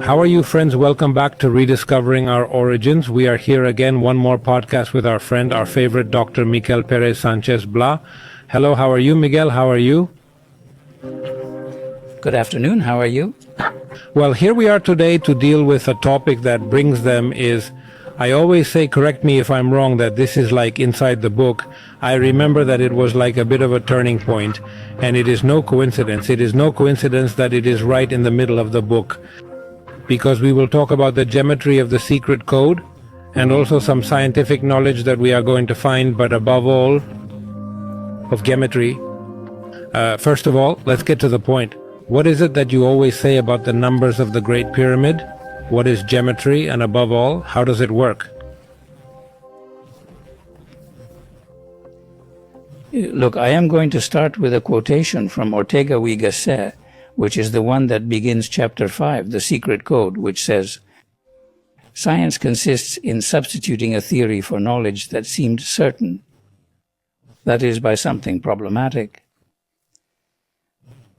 How are you, friends? Welcome back to Rediscovering Our Origins. We are here again, one more podcast with our friend, our favorite Dr. Miquel Pérez-Sánchez Pla. Hello, how are you, Miguel? How are you? Good afternoon. How are you? Well, here we are today to deal with a topic that brings them is, I always say, correct me if I'm wrong, that this is like inside the book. I remember that it was like a bit of a turning point, and it is no coincidence. It is no coincidence that it is right in the middle of the book, because we will talk about the gematry of the secret code and also some scientific knowledge that we are going to find, but above all, of gematry. First of all, let's get to the point. What is it that you always say about the numbers of the Great Pyramid? What is gematry, and above all, how does it work? Look, I am going to start with a quotation from Ortega y Gasset, which is the one that begins chapter 5, the secret code, which says, "Science consists in substituting a theory for knowledge that seemed certain, that is, by something problematic."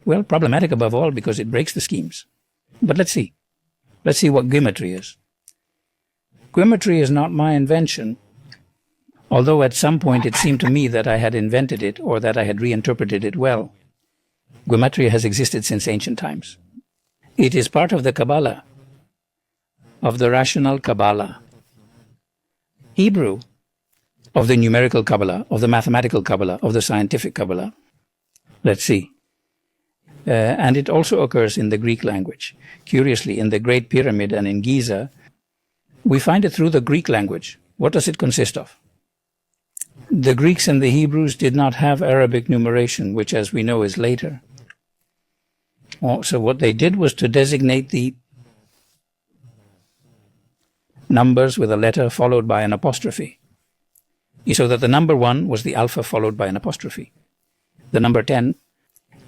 Well, problematic above all because it breaks the schemes. But let's see. Let's see what gematry is. Gematry is not my invention, although at some point it seemed to me that I had invented it or that I had reinterpreted it well. Gematria has existed since ancient times. It is part of the Kabbalah, of the rational Kabbalah. Hebrew, of the numerical Kabbalah, of the mathematical Kabbalah, of the scientific Kabbalah. Let's see. And it also occurs in the Greek language. Curiously, in the Great Pyramid and in Giza, we find it through the Greek language. What does it consist of? The Greeks and the Hebrews did not have Arabic numeration, which, as we know, is later. So what they did was to designate the numbers with a letter followed by an apostrophe. So that the number 1 was the alpha followed by an apostrophe. The number 10,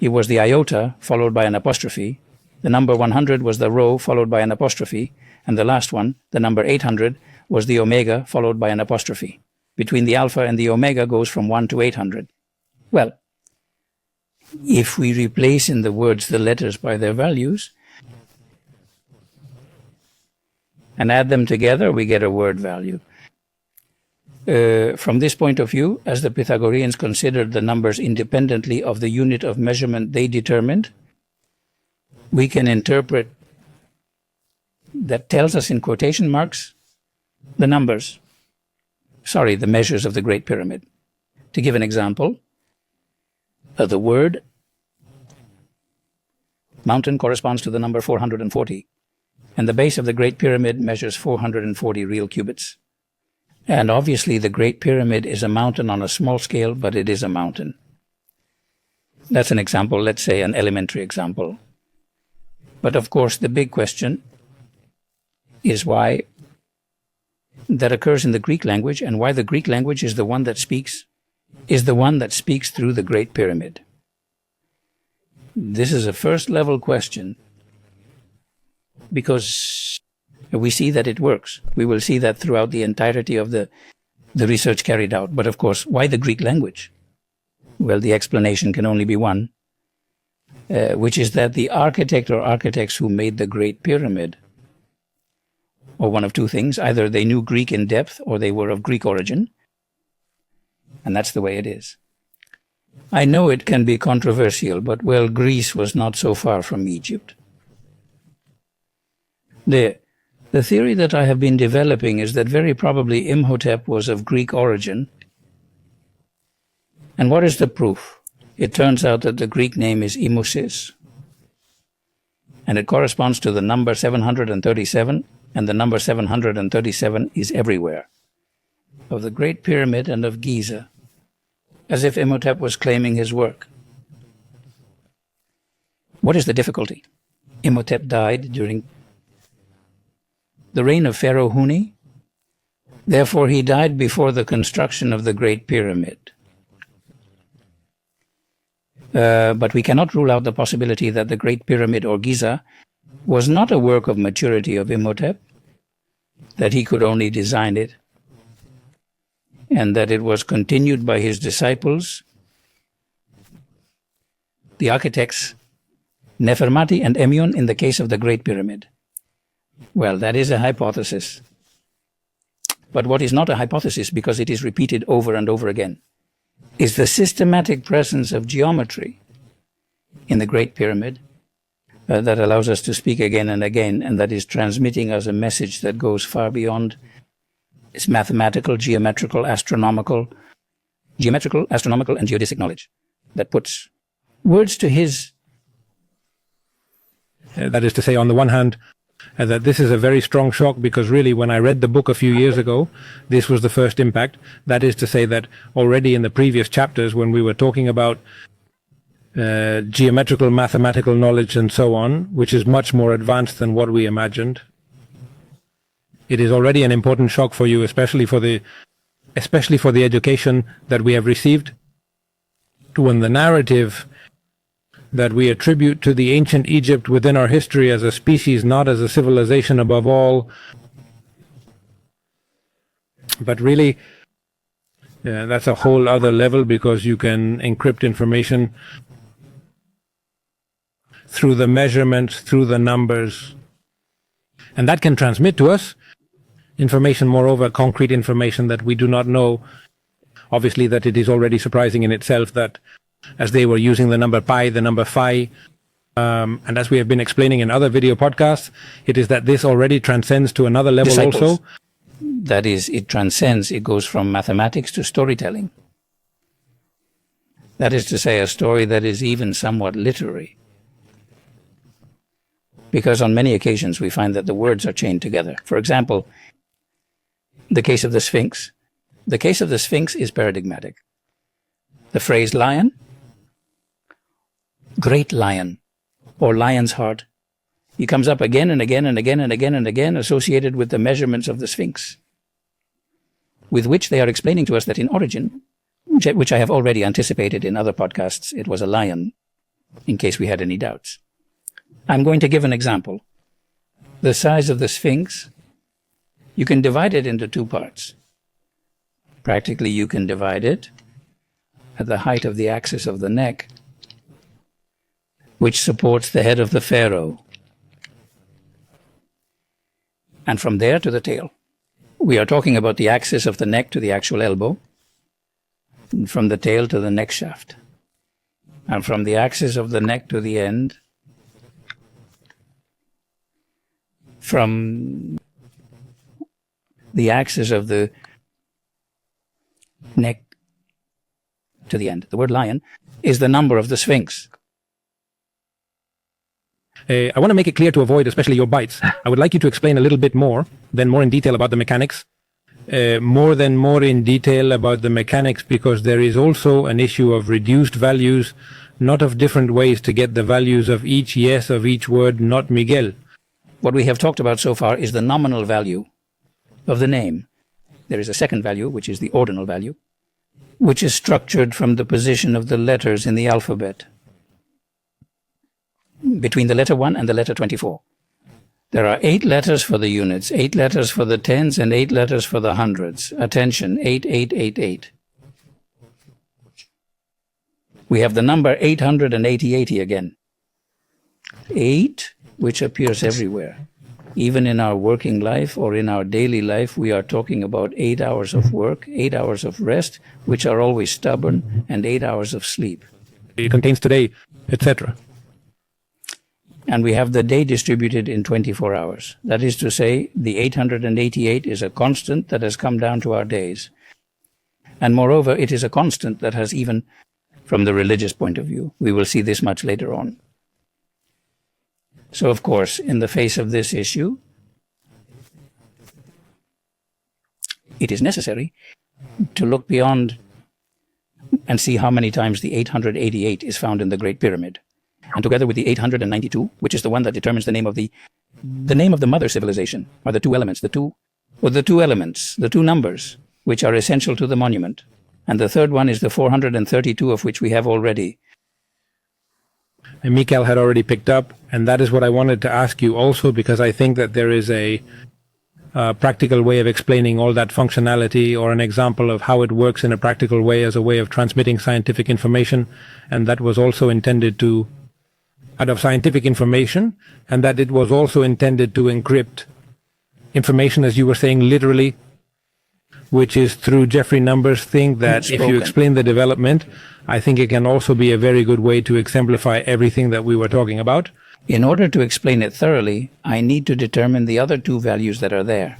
it was the iota followed by an apostrophe. The number 100 was the rho followed by an apostrophe. And the last one, the number 800, was the omega followed by an apostrophe. Between the alpha and the omega goes from 1 to 800. Well, if we replace in the words the letters by their values and add them together, we get a word value. From this point of view, as the Pythagoreans considered the numbers independently of the unit of measurement they determined, we can interpret that tells us in quotation marks the numbers, the measures of the Great Pyramid. To give an example, the word mountain corresponds to the number 440, and the base of the Great Pyramid measures 440 real cubits. And obviously the Great Pyramid is a mountain on a small scale, but it is a mountain. That's an example, let's say an elementary example. But of course the big question is why that occurs in the Greek language, and why the Greek language is the one that speaks through the Great Pyramid. This is a first level question because we see that it works. We will see that throughout the entirety of the research carried out. But of course, why the Greek language? Well, the explanation can only be one, which is that the architect or architects who made the Great Pyramid, or one of two things, either they knew Greek in depth or they were of Greek origin, and that's the way it is. I know it can be controversial, but well, Greece was not so far from Egypt. The theory that I have been developing is that very probably Imhotep was of Greek origin. And what is the proof? It turns out that the Greek name is Imusis, and it corresponds to the number 737, and the number 737 is everywhere, of the Great Pyramid and of Giza, as if Imhotep was claiming his work. What is the difficulty? Imhotep died during the reign of Pharaoh Huni. Therefore, he died before the construction of the Great Pyramid. But we cannot rule out the possibility that the Great Pyramid or Giza was not a work of maturity of Imhotep, that he could only design it, and that it was continued by his disciples, the architects Nefermati and Emion in the case of the Great Pyramid. Well, that is a hypothesis. But what is not a hypothesis, because it is repeated over and over again, is the systematic presence of geometry in the Great Pyramid that allows us to speak again and again, and that is transmitting us a message that goes far beyond its mathematical, geometrical, astronomical, and geodesic knowledge, that puts words to his... That is to say, on the one hand, that this is a very strong shock, because really when I read the book a few years ago, this was the first impact. That is to say that already in the previous chapters, when we were talking about geometrical, mathematical knowledge and so on, which is much more advanced than what we imagined, it is already an important shock for you, especially for the education that we have received, when the narrative that we attribute to the ancient Egypt within our history as a species, not as a civilization above all, but really that's a whole other level, because you can encrypt information through the measurements, through the numbers, and that can transmit to us information, moreover concrete information that we do not know. Obviously that it is already surprising in itself that as they were using the number pi, the number phi, and as we have been explaining in other video podcasts, it is that this already transcends to another level also. That is, it transcends, it goes from mathematics to storytelling. That is to say, a story that is even somewhat literary. Because on many occasions we find that the words are chained together. For example, the case of the Sphinx. The case of the Sphinx is paradigmatic. The phrase lion, great lion, or lion's heart, he comes up again and again and again and again and again, associated with the measurements of the Sphinx, with which they are explaining to us that in origin, which I have already anticipated in other podcasts, it was a lion, in case we had any doubts. I'm going to give an example. The size of the Sphinx, you can divide it into two parts. Practically, you can divide it at the height of the axis of the neck, which supports the head of the pharaoh, and from there to the tail. We are talking about the axis of the neck to the actual elbow, and from the tail to the neck shaft, and from the axis of the neck to the end, from the axis of the neck to the end. The word lion is the number of the Sphinx. I want to make it clear to avoid especially your bites. I would like you to explain a little bit more in detail about the mechanics. More in detail about the mechanics, because there is also an issue of reduced values, not of different ways to get the values of each yes of each word, not Miguel. What we have talked about so far is the nominal value of the name. There is a second value, which is the ordinal value, which is structured from the position of the letters in the alphabet, between the letter 1 and the letter 24. There are 8 letters for the units, 8 letters for the tens, and 8 letters for the hundreds. Attention, 8888. We have the number 880 again. 8, which appears everywhere. Even in our working life or in our daily life, we are talking about 8 hours of work, 8 hours of rest, which are always stubborn, and 8 hours of sleep. It contains today, etc. And we have the day distributed in 24 hours. That is to say, the 888 is a constant that has come down to our days. And moreover, it is a constant that has, even from the religious point of view, we will see this much later on. So, of course, in the face of this issue, it is necessary to look beyond and see how many times the 888 is found in the Great Pyramid. And together with the 892, which is the one that determines the name of the mother civilization, are the two elements, the two numbers, which are essential to the monument. And the third one is the 432, of which we have already. And Miquel had already picked up, and that is what I wanted to ask you also, because I think that there is a practical way of explaining all that functionality, or an example of how it works in a practical way as a way of transmitting scientific information, and that was also intended to out of scientific information, and that it was also intended to encrypt information, as you were saying, literally, which is through Jeffrey Number's thing that if you explain the development, I think it can also be a very good way to exemplify everything that we were talking about. In order to explain it thoroughly, I need to determine the other two values that are there,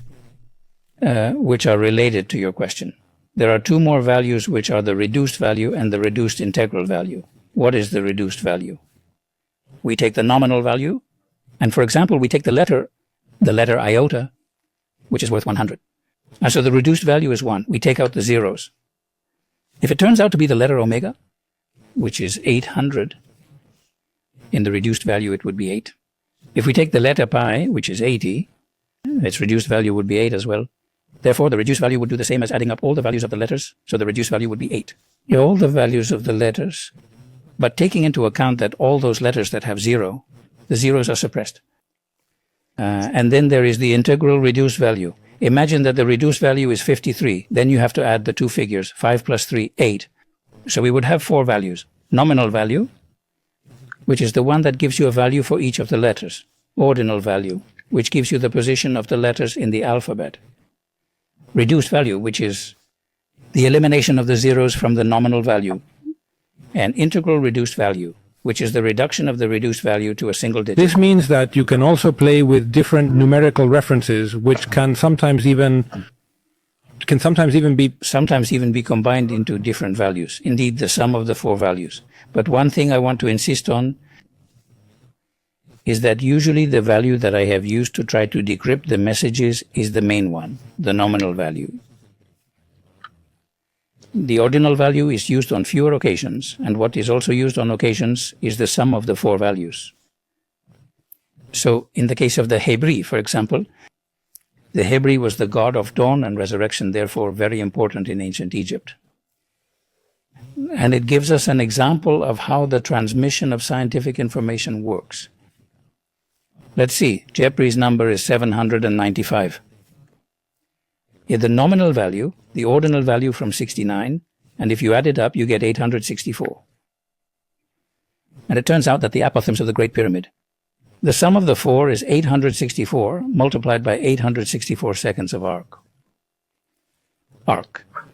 which are related to your question. There are two more values which are the reduced value and the reduced integral value. What is the reduced value? We take the nominal value, and for example, we take the letter iota, which is worth 100. And so the reduced value is 1. We take out the zeros. If it turns out to be the letter omega, which is 800, in the reduced value it would be 8. If we take the letter pi, which is 80, its reduced value would be 8 as well. Therefore, the reduced value would do the same as adding up all the values of the letters, so the reduced value would be 8. All the values of the letters, but taking into account that all those letters that have 0, the zeros are suppressed. And then there is the integral reduced value. Imagine that the reduced value is 53. Then you have to add the two figures, 5 plus 3, 8. So we would have 4 values. Nominal value, which is the one that gives you a value for each of the letters. Ordinal value, which gives you the position of the letters in the alphabet. Reduced value, which is the elimination of the zeros from the nominal value. And integral reduced value, which is the reduction of the reduced value to a single digit. This means that you can also play with different numerical references, which can sometimes even be combined into different values. Indeed, the sum of the 4 values. But one thing I want to insist on is that usually the value that I have used to try to decrypt the messages is the main one, the nominal value. The ordinal value is used on fewer occasions, and what is also used on occasions is the sum of the 4 values. So, in the case of the Hebri, for example, the Hebri was the god of dawn and resurrection, therefore very important in ancient Egypt. And it gives us an example of how the transmission of scientific information works. Let's see, Gepri's number is 795. In the nominal value, the ordinal value from 69, and if you add it up, you get 864. And it turns out that the apophthegms of the Great Pyramid, the sum of the 4 is 864 multiplied by 864 seconds of arc.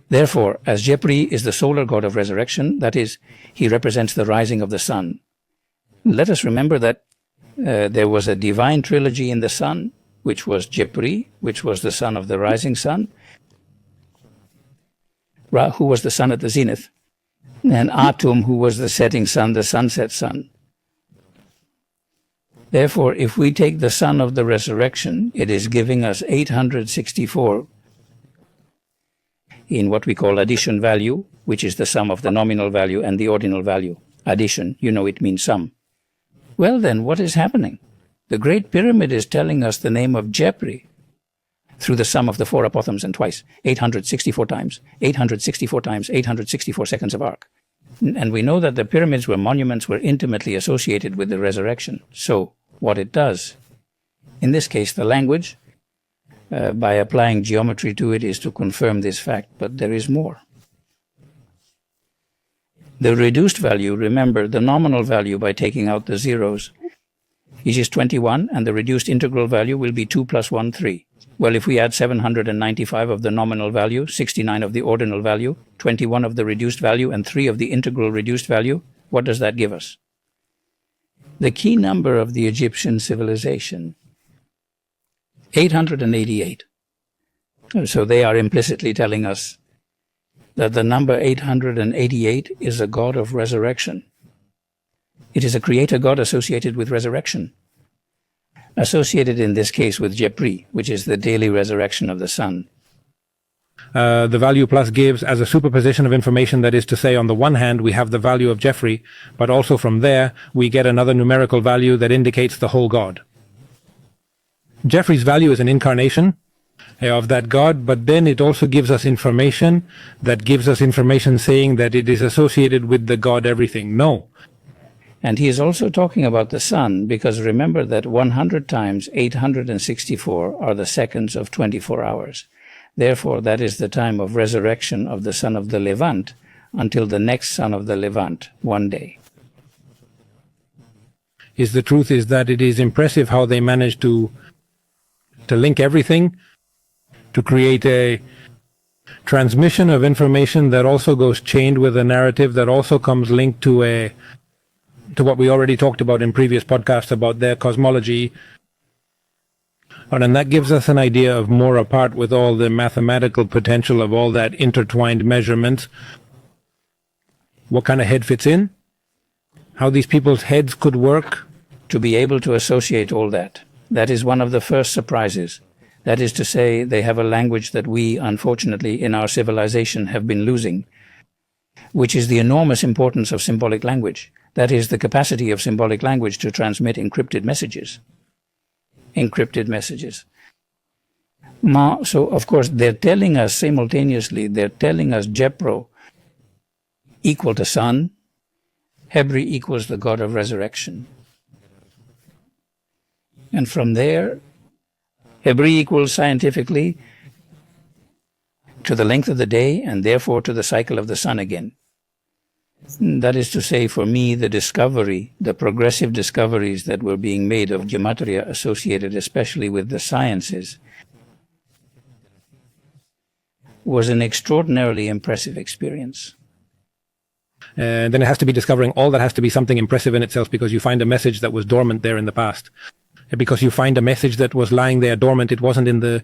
Therefore, as Gepri is the solar god of resurrection, that is, he represents the rising of the sun, let us remember that there was a divine trilogy in the sun, which was Gepri, which was the son of the rising sun, Ra, who was the sun at the zenith, and Atum, who was the setting sun, the sunset sun. Therefore, if we take the sun of the resurrection, it is giving us 864 in what we call addition value, which is the sum of the nominal value and the ordinal value. Addition, you know it means sum. Well then, what is happening? The Great Pyramid is telling us the name of Gepri through the sum of the 4 apophthegms and twice, 864 times, 864 times, 864 seconds of arc. And we know that the pyramids were monuments were intimately associated with the resurrection. So what it does, in this case the language, by applying geometry to it, is to confirm this fact, but there is more. The reduced value, remember the nominal value by taking out the zeros, is 21, and the reduced integral value will be 2 plus 1, 3. Well, if we add 795 of the nominal value, 69 of the ordinal value, 21 of the reduced value, and 3 of the integral reduced value, what does that give us? The key number of the Egyptian civilization, 888. So they are implicitly telling us that the number 888 is a god of resurrection. It is a creator god associated with resurrection, associated in this case with Gepri, which is the daily resurrection of the sun. The value plus gives as a superposition of information, that is to say, on the one hand, we have the value of Jeffrey, but also from there, we get another numerical value that indicates the whole god. Jeffrey's value is an incarnation of that god, but then it also gives us information that gives us information saying that it is associated with the god everything. No. And he is also talking about the sun, because remember that 100 times 864 are the seconds of 24 hours. Therefore, that is the time of resurrection of the son of the Levant until the next son of the Levant, one day. is the truth is that it is impressive how they manage to link everything, to create a transmission of information that also goes chained with a narrative that also comes linked to what we already talked about in previous podcasts about their cosmology. And that gives us an idea of more apart with all the mathematical potential of all that intertwined measurements. What kind of head fits in? How these people's heads could work? To be able to associate all that. That is one of the first surprises. That is to say, they have a language that we, unfortunately, in our civilization have been losing, which is the enormous importance of symbolic language. That is the capacity of symbolic language to transmit encrypted messages. Encrypted messages. So, of course, they're telling us simultaneously, they're telling us Jepro equal to sun, Hebri equals the god of resurrection. And from there, Hebri equals scientifically to the length of the day and therefore to the cycle of the sun again. That is to say, for me, the discovery, the progressive discoveries that were being made of Gematria associated especially with the sciences, was an extraordinarily impressive experience. And then it has to be discovering all that has to be something impressive in itself because you find a message that was dormant there in the past. Because you find a message that was lying there dormant. It wasn't in,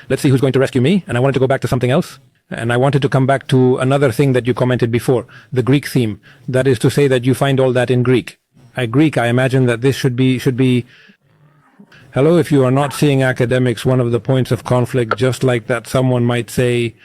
let's see who's going to rescue me. And I wanted to go back to something else. And I wanted to come back to another thing that you commented before, the Greek theme. That is to say that you find all that in Greek. I imagine that this should be, hello, if you are not seeing academics, one of the points of conflict, just like that someone might say,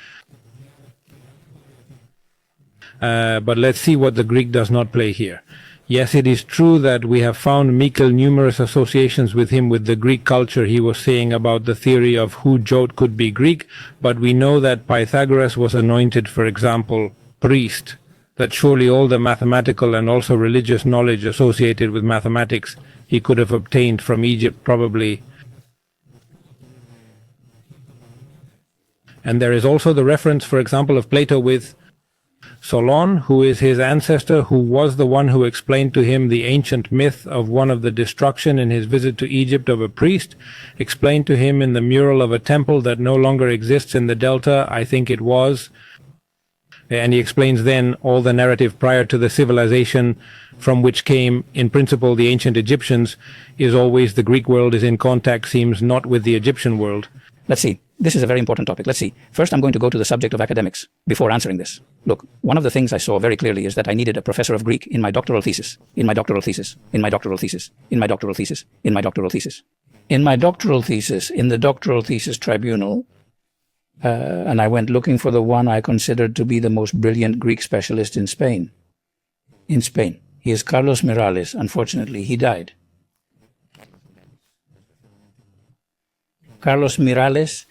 but let's see what the Greek does not play here. Yes, it is true that we have found Miquel numerous associations with him with the Greek culture. He was saying about the theory of who Jot could be Greek, but we know that Pythagoras was anointed, for example, priest, that surely all the mathematical and also religious knowledge associated with mathematics he could have obtained from Egypt probably. And there is also the reference, for example, of Plato with Solon, who is his ancestor, who was the one who explained to him the ancient myth of one of the destruction in his visit to Egypt of a priest, explained to him in the mural of a temple that no longer exists in the delta, I think it was. And he explains then all the narrative prior to the civilization from which came, in principle, the ancient Egyptians, is always the Greek world is in contact, seems not with the Egyptian world. Let's see. This is a very important topic. Let's see. First, I'm going to go to the subject of academics before answering this. Look, one of the things I saw very clearly is that I needed a professor of Greek in my doctoral thesis, in my doctoral thesis, in my doctoral thesis, in my doctoral thesis, in my doctoral thesis. In my doctoral thesis, in the doctoral thesis tribunal, and I went looking for the one I considered to be the most brilliant Greek specialist in Spain. In Spain. He is Carlos Miralles. Unfortunately, he died. Carlos Miralles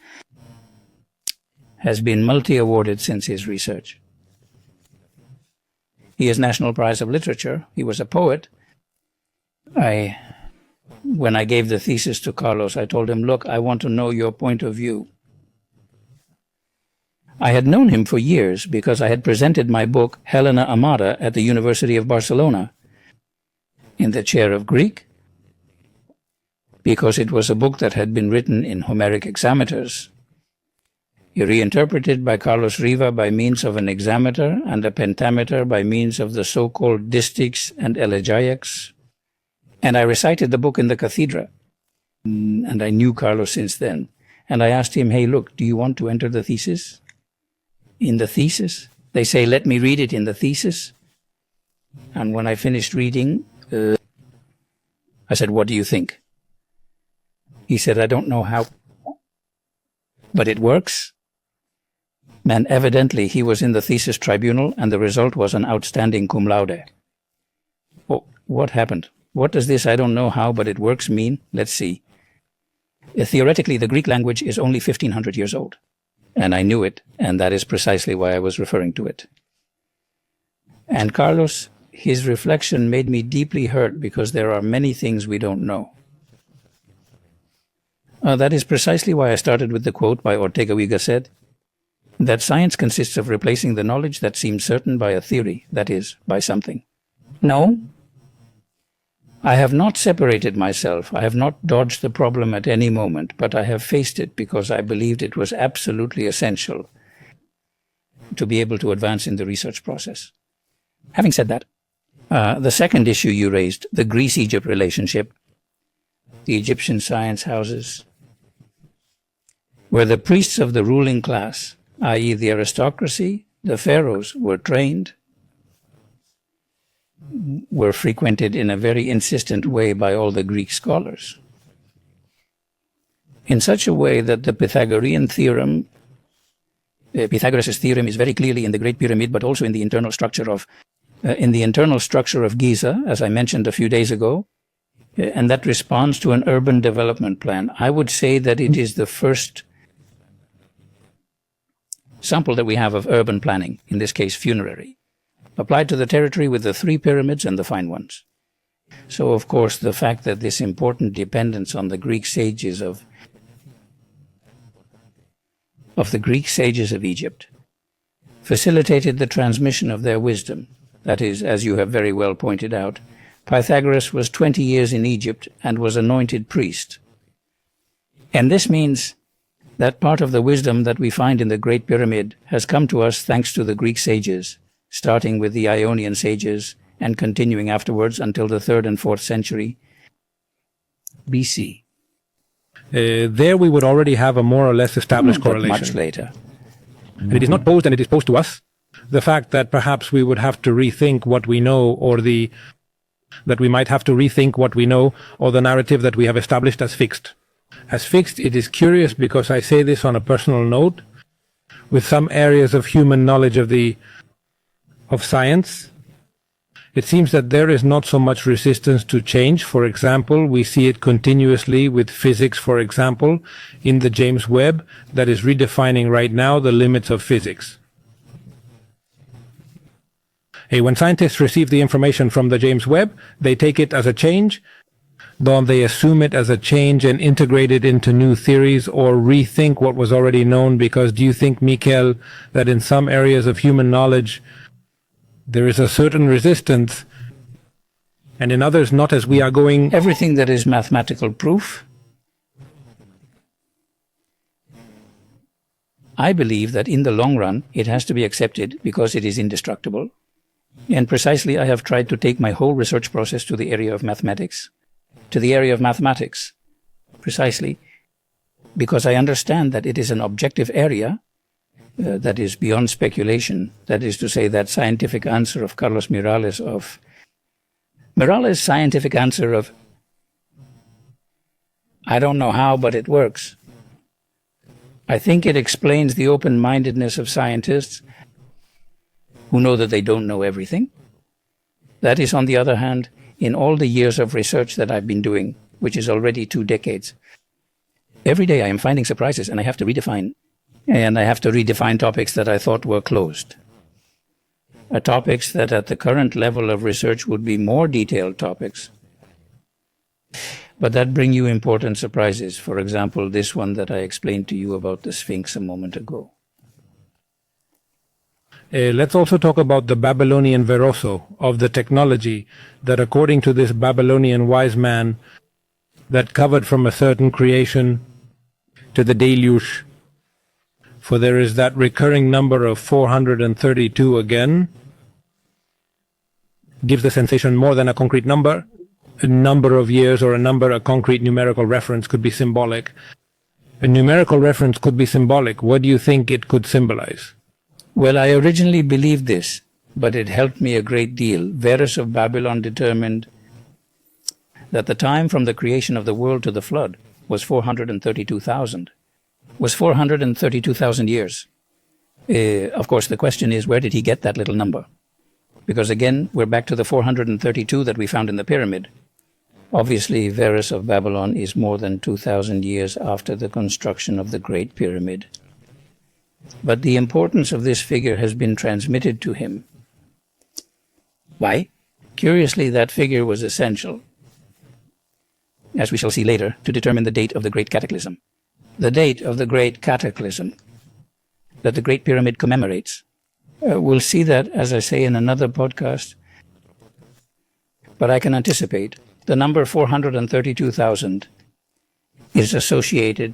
has been multi-awarded since his research. He is National Prize of Literature. He was a poet. When I gave the thesis to Carlos, I told him, look, I want to know your point of view. I had known him for years because I had presented my book, Helena Amada, at the University of Barcelona in the chair of Greek, because it was a book that had been written in Homeric hexameters, reinterpreted by Carlos Riva by means of an hexameter and a pentameter by means of the so-called distichs and elegiacs. And I recited the book in the cathedra. And I knew Carlos since then. And I asked him, hey, look, do you want to enter the thesis? In the thesis? They say, let me read it in the thesis. And when I finished reading, I said, what do you think? He said, I don't know how, but it works. And evidently he was in the thesis tribunal and the result was an outstanding cum laude. Oh, what happened? What does this I don't know how, but it works mean? Let's see. Theoretically, the Greek language is only 1500 years old. And I knew it, and that is precisely why I was referring to it. And Carlos, his reflection made me deeply hurt because there are many things we don't know. That is precisely why I started with the quote by Ortega y Gasset, that science consists of replacing the knowledge that seems certain by a theory, that is, by something. No. I have not separated myself. I have not dodged the problem at any moment, but I have faced it because I believed it was absolutely essential to be able to advance in the research process. Having said that, the second issue you raised, the Greece-Egypt relationship, the Egyptian science houses, where the priests of the ruling class, i.e. the aristocracy, the pharaohs, were trained, were frequented in a very insistent way by all the Greek scholars, in such a way that the Pythagorean theorem, Pythagoras' theorem is very clearly in the Great Pyramid, but also in the internal structure of Giza, as I mentioned a few days ago, and that responds to an urban development plan. I would say that it is the first sample that we have of urban planning, in this case funerary, applied to the territory with the 3 pyramids and the fine ones. So, of course, the fact that this important dependence on the Greek sages of Egypt facilitated the transmission of their wisdom. That is, as you have very well pointed out, Pythagoras was 20 years in Egypt and was anointed priest. And this means that part of the wisdom that we find in the Great Pyramid has come to us thanks to the Greek sages, starting with the Ionian sages and continuing afterwards until the 3rd and 4th century BC. There we would already have a more or less established correlation. Much later. And it is not posed, and it is posed to us. The fact that perhaps we would have to rethink what we know, or that we might have to rethink what we know, or the narrative that we have established as fixed. As fixed, it is curious because I say this on a personal note. With some areas of human knowledge of science, it seems that there is not so much resistance to change. For example, we see it continuously with physics, for example, in the James Webb, that is redefining right now the limits of physics. When scientists receive the information from the James Webb, they take it as a change, then they assume it as a change and integrate it into new theories or rethink what was already known. Because do you think, Miquel, that in some areas of human knowledge there is a certain resistance, and in others not, as we are going... Everything that is mathematical proof, I believe that in the long run it has to be accepted because it is indestructible. And precisely I have tried to take my whole research process to the area of mathematics. Precisely because I understand that it is an objective area that is beyond speculation. That is to say, that scientific answer of Carlos Miralles' scientific answer of, I don't know how, but it works. I think it explains the open-mindedness of scientists who know that they don't know everything. That is, on the other hand, in all the years of research that I've been doing, which is already 2 decades, every day I am finding surprises, and I have to redefine topics that I thought were closed. Topics that at the current level of research would be more detailed topics, but that bring you important surprises. For example, this one that I explained to you about the Sphinx a moment ago. Let's also talk about the Babylonian Veroso of the technology that, according to this Babylonian wise man, that covered from a certain creation to the deluge. For there is that recurring number of 432 again, gives the sensation more than a concrete number. A number of years or a concrete numerical reference could be symbolic. A numerical reference could be symbolic. What do you think it could symbolize? Well, I originally believed this, but it helped me a great deal. Verus of Babylon determined that the time from the creation of the world to the flood was 432,000. Was 432,000 years. Of course, the question is, where did he get that little number? Because again, we're back to the 432 that we found in the pyramid. Obviously, Verus of Babylon is more than 2,000 years after the construction of the Great Pyramid. But the importance of this figure has been transmitted to him. Why? Curiously, that figure was essential, as we shall see later, to determine the date of the Great Cataclysm. The date of the Great Cataclysm that the Great Pyramid commemorates. We'll see that, as I say, in another podcast. But I can anticipate the number 432,000 is associated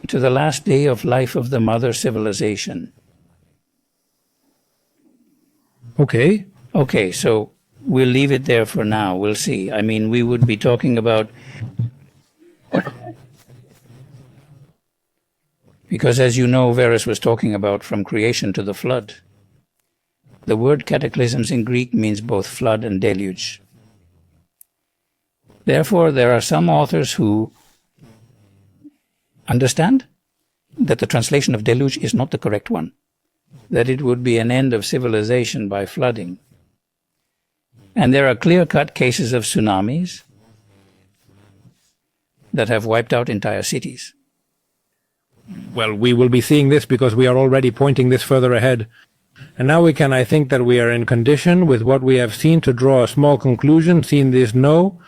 to the last day of life of the mother civilization. Okay. Okay, so we'll leave it there for now. We'll see. I mean, we would be talking about... Because as you know, Verus was talking about from creation to the flood. The word cataclysms in Greek means both flood and deluge. Therefore, there are some authors who understand that the translation of deluge is not the correct one, that it would be an end of civilization by flooding. And there are clear-cut cases of tsunamis that have wiped out entire cities. Well, we will be seeing this because we are already pointing this further ahead. And now I think that we are in condition with what we have seen to draw a small conclusion. Seeing this, no.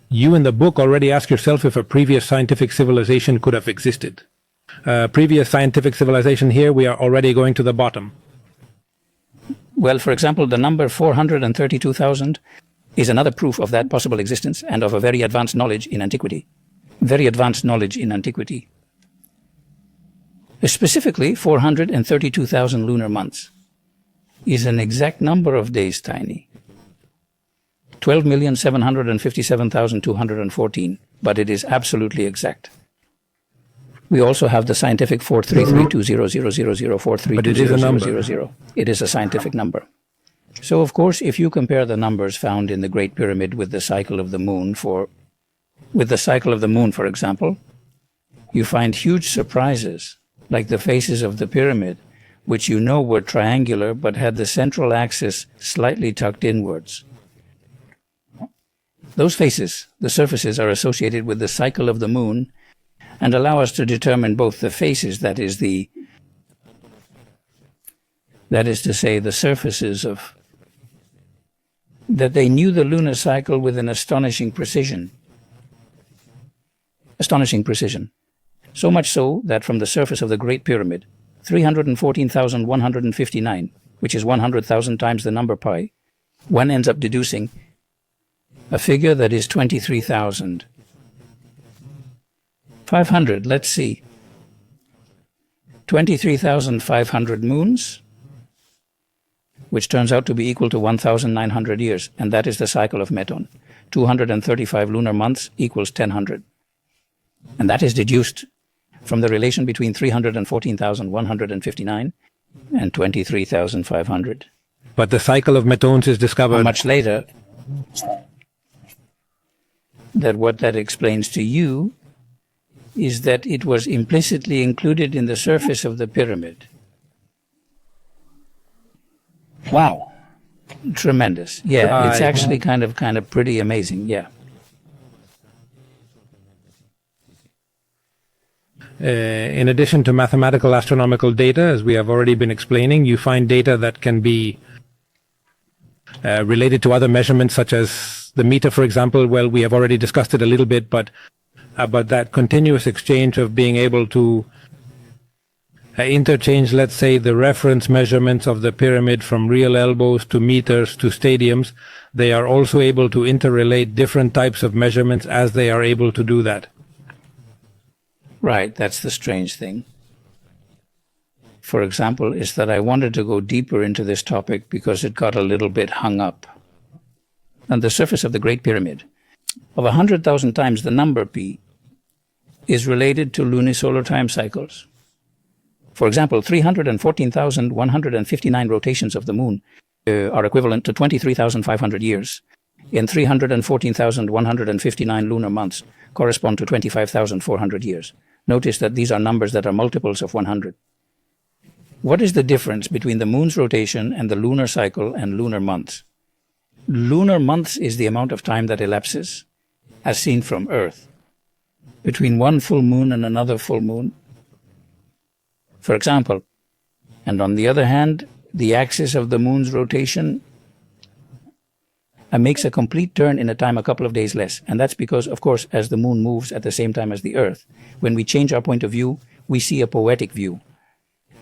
You in the book already ask yourself if a previous scientific civilization could have existed. Previous scientific civilization here, we are already going to the bottom. Well, for example, the number 432,000 is another proof of that possible existence and of a very advanced knowledge in antiquity. Very advanced knowledge in antiquity. Specifically, 432,000 lunar months is an exact number of days, Tiny. 12,757,214, but it is absolutely exact. We also have the scientific 4332000432000. But it is a number. It is a scientific number. So, of course, if you compare the numbers found in the Great Pyramid with the cycle of the moon, for example, you find huge surprises, like the faces of the pyramid, which you know were triangular but had the central axis slightly tucked inwards. Those faces, the surfaces, are associated with the cycle of the moon and allow us to determine both the faces, that is to say, the surfaces of, that they knew the lunar cycle with an astonishing precision. Astonishing precision. So much so that from the surface of the Great Pyramid, 314,159, which is 100,000 times the number pi, one ends up deducing a figure that is 23,500. Let's see. 23,500 moons, which turns out to be equal to 1,900 years, and that is the cycle of Meton. 235 lunar months equals 1,000. And that is deduced from the relation between 314,159 and 23,500. But the cycle of Metons is discovered much later. That what that explains to you is that it was implicitly included in the surface of the pyramid. Wow. Tremendous. Yeah, it's actually kind of pretty amazing, yeah. In addition to mathematical astronomical data, as we have already been explaining, you find data that can be related to other measurements, such as the meter, for example. Well, we have already discussed it a little bit, but that continuous exchange of being able to interchange, let's say, the reference measurements of the pyramid from real elbows to meters to stadiums. They are also able to interrelate different types of measurements as they are able to do that. Right, that's the strange thing. For example, is that I wanted to go deeper into this topic because it got a little bit hung up. On the surface of the Great Pyramid, of 100,000 times the number P is related to lunisolar time cycles. For example, 314,159 rotations of the moon are equivalent to 23,500 years, and 314,159 lunar months correspond to 25,400 years. Notice that these are numbers that are multiples of 100. What is the difference between the moon's rotation and the lunar cycle and lunar months? Lunar months is the amount of time that elapses, as seen from Earth, between one full moon and another full moon, for example. And on the other hand, the axis of the moon's rotation makes a complete turn in a time a couple of days less. And that's because, of course, as the moon moves at the same time as the Earth, when we change our point of view, we see a poetic view.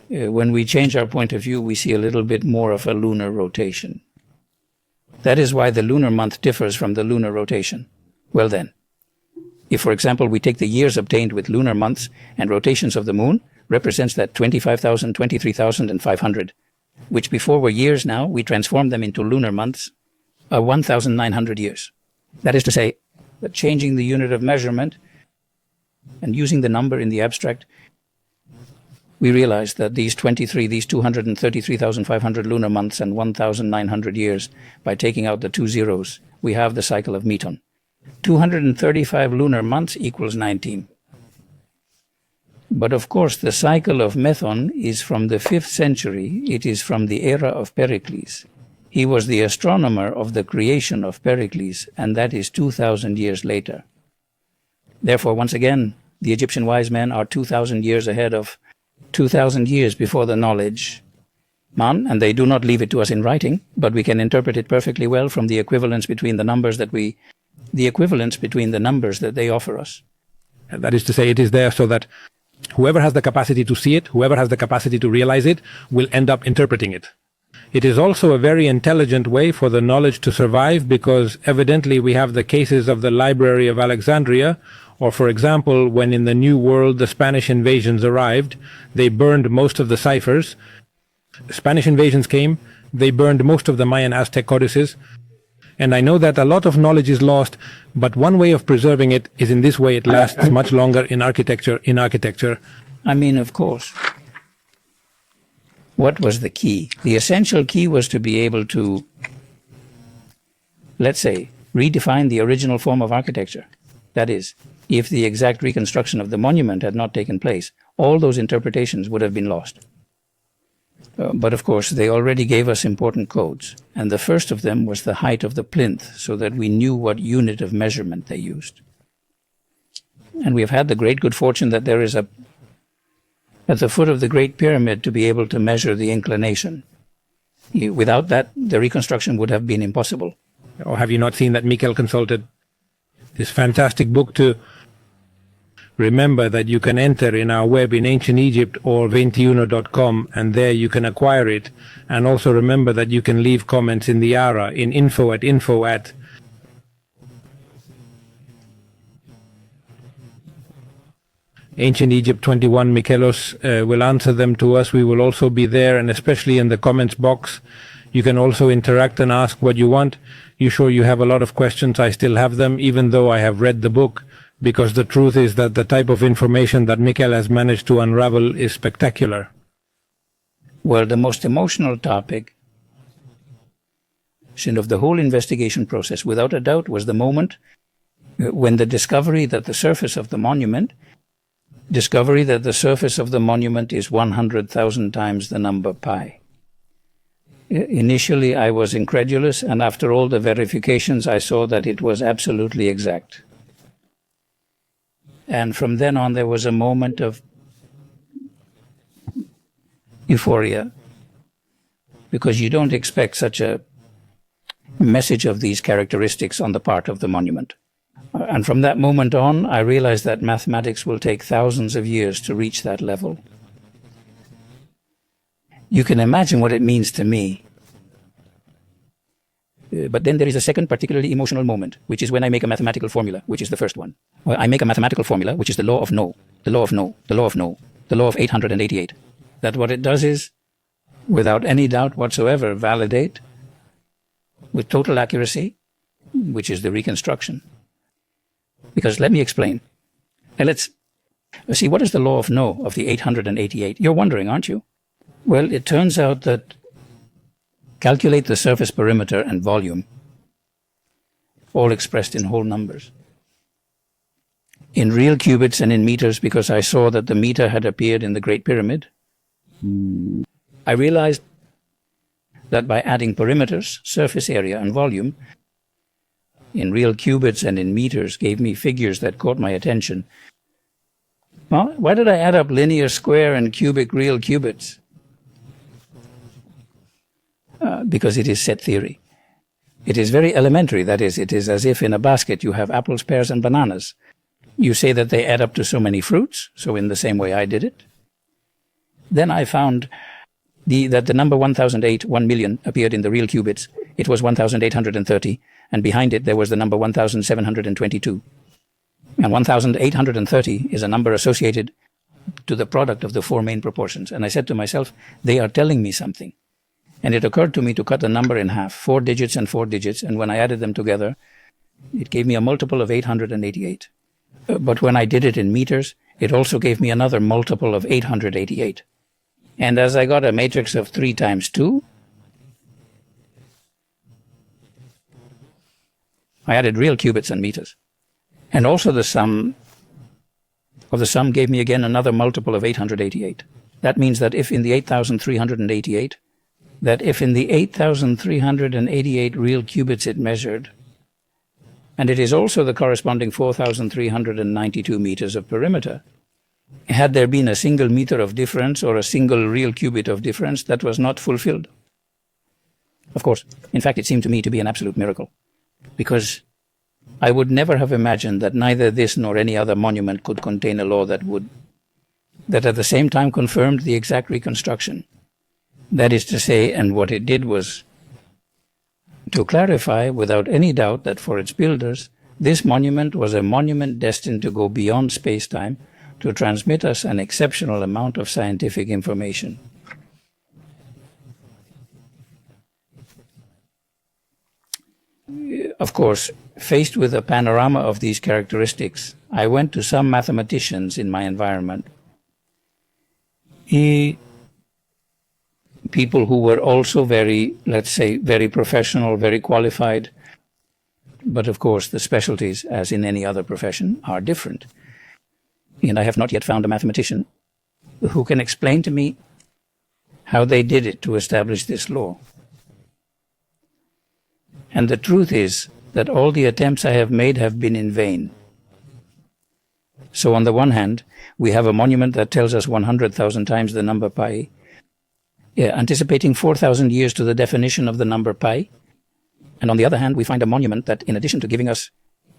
When we change our point of view, we see a little bit more of a lunar rotation. That is why the lunar month differs from the lunar rotation. Well then, if, for example, we take the years obtained with lunar months and rotations of the moon, represents that 25,000, 23,000, and 500, which before were years now, we transform them into lunar months, 1,900 years. That is to say, that changing the unit of measurement and using the number in the abstract, we realize that these 233,500 lunar months and 1,900 years, by taking out the 2 zeros, we have the cycle of Meton. 235 lunar months equals 19. But of course, the cycle of Methon is from the 5th century. It is from the era of Pericles. He was the astronomer of the creation of Pericles, and that is 2,000 years later. Therefore, once again, the Egyptian wise men are 2,000 years ahead of 2,000 years before the knowledge. And they do not leave it to us in writing, but we can interpret it perfectly well from the equivalence between the numbers that they offer us. And that is to say, it is there so that whoever has the capacity to see it, whoever has the capacity to realize it, will end up interpreting it. It is also a very intelligent way for the knowledge to survive, because evidently we have the cases of the Library of Alexandria, or for example, when in the New World the Spanish invasions arrived, they burned most of the ciphers. Spanish invasions came, they burned most of the Mayan Aztec codices, and I know that a lot of knowledge is lost, but one way of preserving it is in this way: it lasts much longer in architecture. I mean, of course. What was the key? The essential key was to be able to, let's say, redefine the original form of architecture. That is, if the exact reconstruction of the monument had not taken place, all those interpretations would have been lost. But of course, they already gave us important codes, and the first of them was the height of the plinth, so that we knew what unit of measurement they used. And we have had the great good fortune that there is at the foot of the Great Pyramid to be able to measure the inclination. Without that, the reconstruction would have been impossible. Or have you not seen that Miquel consulted this fantastic book to remember that you can enter in our web in Ancient Egypt or 21.com, and there you can acquire it. And also remember that you can leave comments in the ARA, in info at Ancient Egypt 21. Miquelos will answer them to us. We will also be there, and especially in the comments box. You can also interact and ask what you want. You sure you have a lot of questions? I still have them, even though I have read the book, because the truth is that the type of information that Miquel has managed to unravel is spectacular. Well, the most emotional topic of the whole investigation process, without a doubt, was the moment when the discovery that the surface of the monument is 100,000 times the number pi. Initially, I was incredulous, and after all the verifications, I saw that it was absolutely exact. And from then on, there was a moment of euphoria, because you don't expect such a message of these characteristics on the part of the monument. And from that moment on, I realized that mathematics will take thousands of years to reach that level. You can imagine what it means to me. But then there is a second particularly emotional moment, which is when I make a mathematical formula, which is the first one. Well, I make a mathematical formula, which is the law of no, the law of no, the law of no, the law of 888. That what it does is, without any doubt whatsoever, validate with total accuracy, which is the reconstruction. Because let me explain. And let's see, what is the law of no of the 888? You're wondering, aren't you? Well, it turns out that calculate the surface perimeter and volume, all expressed in whole numbers, in real cubits and in meters, because I saw that the meter had appeared in the Great Pyramid. I realized that by adding perimeters, surface area, and volume, in real cubits and in meters, gave me figures that caught my attention. Well, why did I add up linear, square, and cubic real cubits? Because it is set theory. It is very elementary. That is, it is as if in a basket you have apples, pears, and bananas. You say that they add up to so many fruits, so in the same way I did it. Then I found that the number 1008, 1 million, appeared in the real cubits it was 1,830, and behind it there was the number 1,722. And 1,830 is a number associated to the product of the four main proportions. And I said to myself, they are telling me something. And it occurred to me to cut the number in half, 4 digits and 4 digits, and when I added them together, it gave me a multiple of 888. But when I did it in meters, it also gave me another multiple of 888. And as I got a matrix of 3 times 2, I added real cubits and meters. And also the sum of the sum gave me again another multiple of 888. That means that if in the 8,388, real cubits it measured, and it is also the corresponding 4,392 meters of perimeter, had there been a single meter of difference or a single real cubit of difference, that was not fulfilled. Of course, in fact, it seemed to me to be an absolute miracle, because I would never have imagined that neither this nor any other monument could contain a law that at the same time confirmed the exact reconstruction. That is to say, and what it did was to clarify without any doubt that for its builders, this monument was a monument destined to go beyond space-time to transmit us an exceptional amount of scientific information. Of course, faced with a panorama of these characteristics, I went to some mathematicians in my environment. People who were also very, let's say, very professional, very qualified. But of course, the specialties, as in any other profession, are different. And I have not yet found a mathematician who can explain to me how they did it to establish this law. And the truth is that all the attempts I have made have been in vain. So on the one hand, we have a monument that tells us 100,000 times the number pi, anticipating 4,000 years to the definition of the number pi. And on the other hand, we find a monument that, in addition to giving us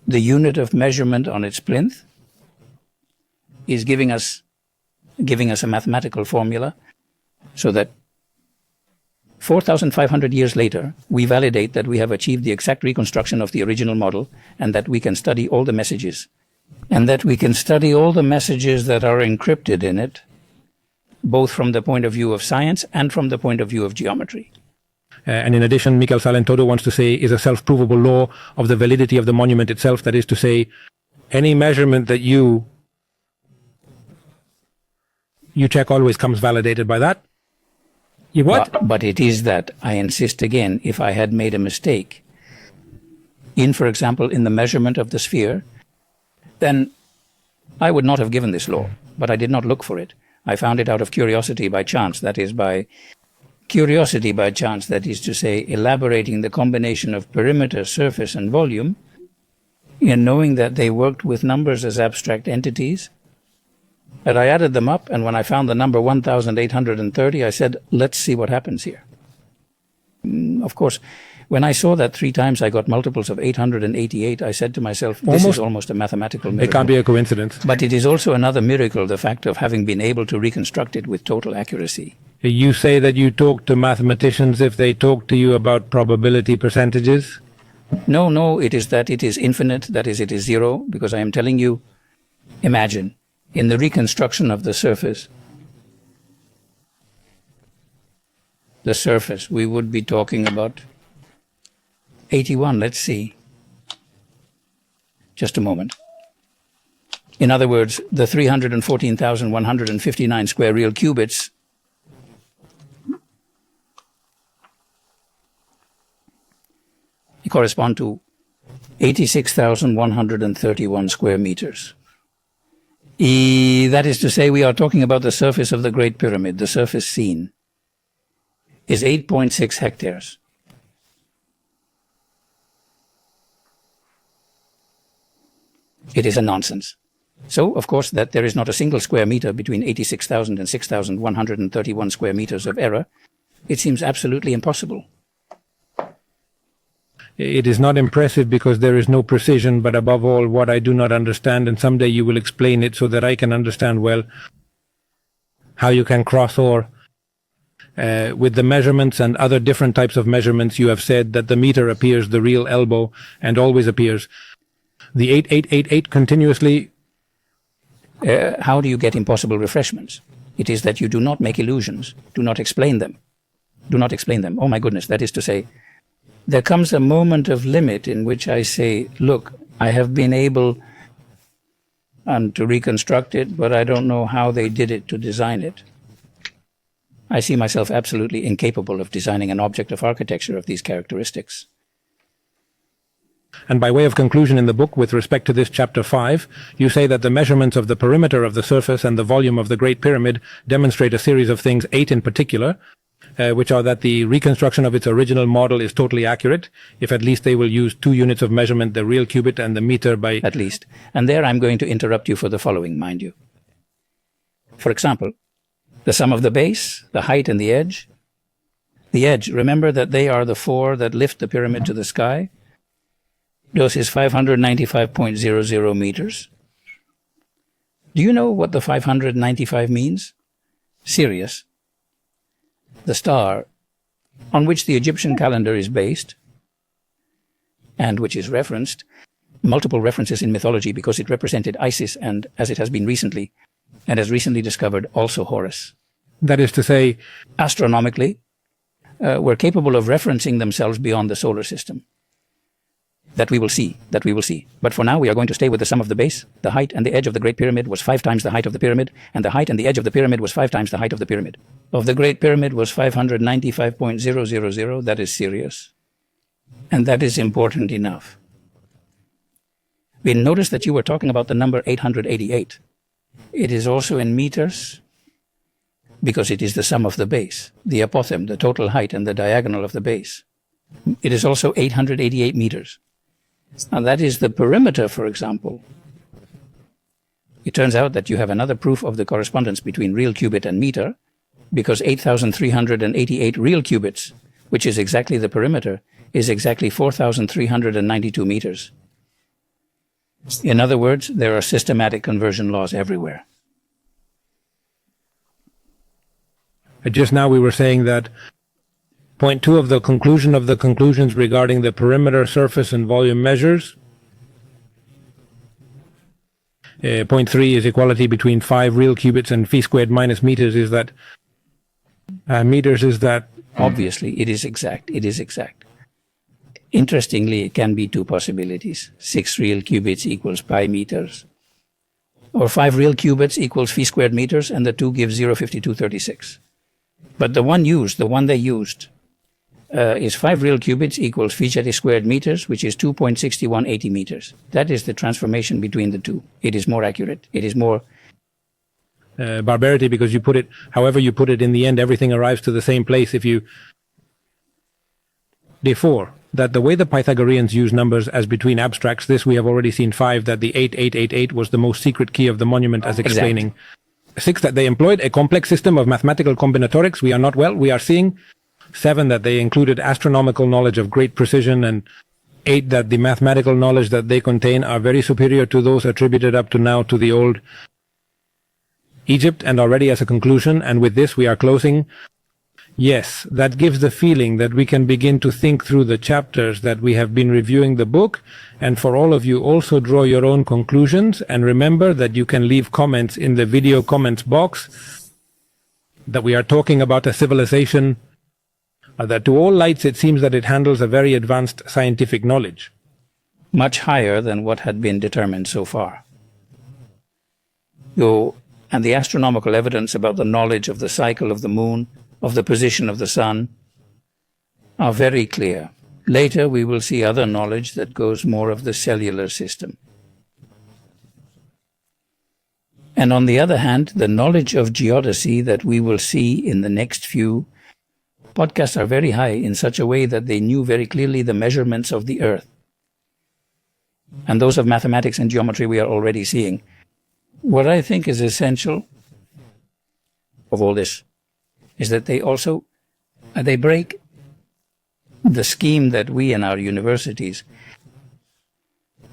the unit of measurement on its plinth, is giving us a mathematical formula so that 4,500 years later, we validate that we have achieved the exact reconstruction of the original model and that we can study all the messages. And that we can study all the messages that are encrypted in it, both from the point of view of science and from the point of view of geometry. And in addition, Miquel Salentodo wants to say is a self-provable law of the validity of the monument itself. That is to say, any measurement that you check always comes validated by that. You what? But it is that, I insist again, if I had made a mistake for example, in the measurement of the sphere, then I would not have given this law. But I did not look for it. I found it out of curiosity by chance, that is to say, elaborating the combination of perimeter, surface, and volume, and knowing that they worked with numbers as abstract entities. And I added them up, and when I found the number 1,830, I said, let's see what happens here. Of course, when I saw that 3 times I got multiples of 888, I said to myself, this is almost a mathematical miracle. It can't be a coincidence. But it is also another miracle, the fact of having been able to reconstruct it with total accuracy. You say that you talk to mathematicians if they talk to you about probability percentages? No, it is that it is infinite, that is, it is zero, because I am telling you, imagine, in the reconstruction of the surface, we would be talking about 81, let's see. Just a moment. In other words, the 314,159 square real cubits correspond to 86,131 square meters. That is to say, we are talking about the surface of the Great Pyramid. The surface seen is 8.6 hectares. It is a nonsense. So, of course, that there is not a single square meter between 86,000 and 6,131 square meters of error, it seems absolutely impossible. It is not impressive because there is no precision, but above all, what I do not understand, and someday you will explain it so that I can understand well how you can cross over with the measurements and other different types of measurements, you have said that the meter appears the real elbow and always appears. The 8888 continuously. How do you get impossible refreshments? It is that you do not make illusions, do not explain them. Do not explain them. Oh my goodness, that is to say, there comes a moment of limit in which I say, look, I have been able to reconstruct it, but I don't know how they did it to design it. I see myself absolutely incapable of designing an object of architecture of these characteristics. And by way of conclusion in the book, with respect to this chapter 5, you say that the measurements of the perimeter of the surface and the volume of the Great Pyramid demonstrate a series of things, 8 in particular, which are that the reconstruction of its original model is totally accurate, if at least they will use 2 units of measurement, the real cubit and the meter by... At least. And there I'm going to interrupt you for the following, mind you. For example, the sum of the base, the height and the edge. The edge, remember that they are the 4 that lift the pyramid to the sky. Those is 595.00 meters. Do you know what the 595 means? Sirius, the star on which the Egyptian calendar is based and which is referenced, multiple references in mythology because it represented Isis and, as it has been recently, and as recently discovered, also Horus. That is to say, astronomically, were capable of referencing themselves beyond the solar system. That we will see. But for now, we are going to stay with the sum of the base. The height and the edge of the Great Pyramid was 5 times the height of the pyramid, and the height and the edge of the pyramid was 5 times the height of the pyramid. Of the Great Pyramid was 595.000, that is Sirius. And that is important enough. We noticed that you were talking about the number 888. It is also in meters, because it is the sum of the base, the apothem, the total height, and the diagonal of the base. It is also 888 meters. Now that is the perimeter, for example. It turns out that you have another proof of the correspondence between real cubit and meter, because 8,388 real cubits, which is exactly the perimeter, is exactly 4,392 meters. In other words, there are systematic conversion laws everywhere. Just now we were saying that point 2 of the conclusions regarding the perimeter, surface, and volume measures. Point 3 is equality between 5 real cubits and phi squared minus meters is that meters is that... Obviously, it is exact. It is exact. Interestingly, it can be 2 possibilities. 6 real cubits equals pi meters. Or 5 real cubits equals phi squared meters, and the 2 gives 0.5236. But the one they used, is 5 real cubits equals phi jet squared meters, which is 2.6180 meters. That is the transformation between the 2. It is more accurate. It is more... barbarity, because you put it, however you put it, in the end, everything arrives to the same place if you... Day 4, that the way the Pythagoreans use numbers as between abstracts, this we have already seen. 5, that the 8888 was the most secret key of the monument as explaining. Exact. 6, that they employed a complex system of mathematical combinatorics. We are seeing. 7, that they included astronomical knowledge of great precision. And 8, that the mathematical knowledge that they contain are very superior to those attributed up to now to the old Egypt. And already as a conclusion, and with this we are closing, yes, that gives the feeling that we can begin to think through the chapters that we have been reviewing the book, and for all of you also draw your own conclusions, and remember that you can leave comments in the video comments box, that we are talking about a civilization that to all lights it seems that it handles a very advanced scientific knowledge. Much higher than what had been determined so far. And the astronomical evidence about the knowledge of the cycle of the moon, of the position of the sun, are very clear. Later we will see other knowledge that goes more of the cellular system. And on the other hand, the knowledge of geodesy that we will see in the next few podcasts are very high in such a way that they knew very clearly the measurements of the Earth. And those of mathematics and geometry we are already seeing. What I think is essential of all this is that they also, they break the scheme that we in our universities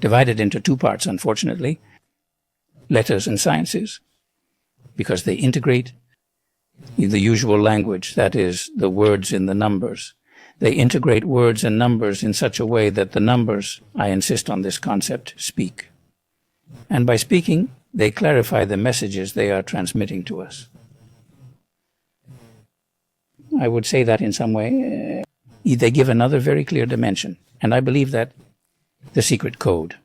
divided into 2 parts, unfortunately, letters and sciences, because they integrate the usual language, that is, the words in the numbers. They integrate words and numbers in such a way that the numbers, I insist on this concept, speak. And by speaking, they clarify the messages they are transmitting to us. I would say that in some way, they give another very clear dimension. And I believe that the secret code,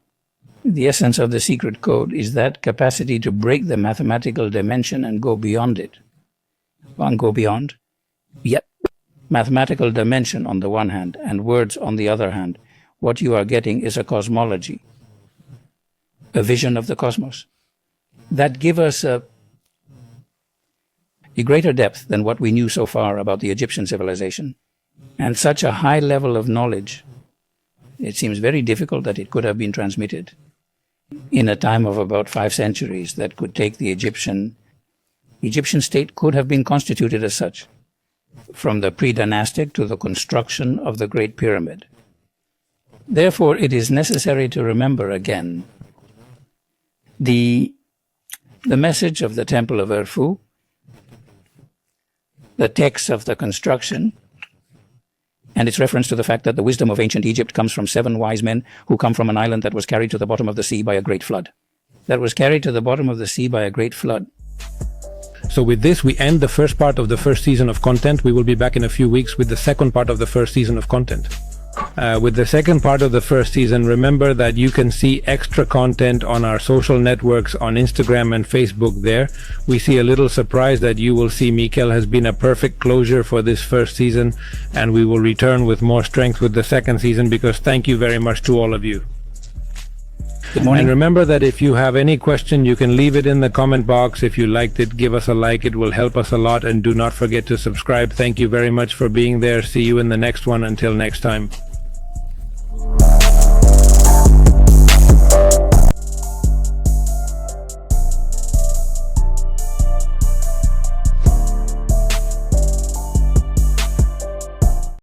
the essence of the secret code, is that capacity to break the mathematical dimension and go beyond it. Go beyond. Yet, mathematical dimension on the one hand and words on the other hand. What you are getting is a cosmology, a vision of the cosmos, that give us a greater depth than what we knew so far about the Egyptian civilization, and such a high level of knowledge. It seems very difficult that it could have been transmitted in a time of about 5 centuries that could take the Egyptian state could have been constituted as such, from the pre-dynastic to the construction of the Great Pyramid. Therefore, it is necessary to remember again the message of the Temple of Erfu, the text of the construction, and its reference to the fact that the wisdom of ancient Egypt comes from 7 wise men who come from an island that was carried to the bottom of the sea by a great flood. That was carried to the bottom of the sea by a great flood. So with this, we end the first part of the first season of content. We will be back in a few weeks with the second part of the first season of content. With the second part of the first season, remember that you can see extra content on our social networks on Instagram and Facebook there. We see a little surprise that you will see Miquel has been a perfect closure for this first season, and we will return with more strength with the second season, because thank you very much to all of you. Good morning. And remember that if you have any question, you can leave it in the comment box. If you liked it, give us a like. It will help us a lot. And do not forget to subscribe. Thank you very much for being there. See you in the next one. Until next time.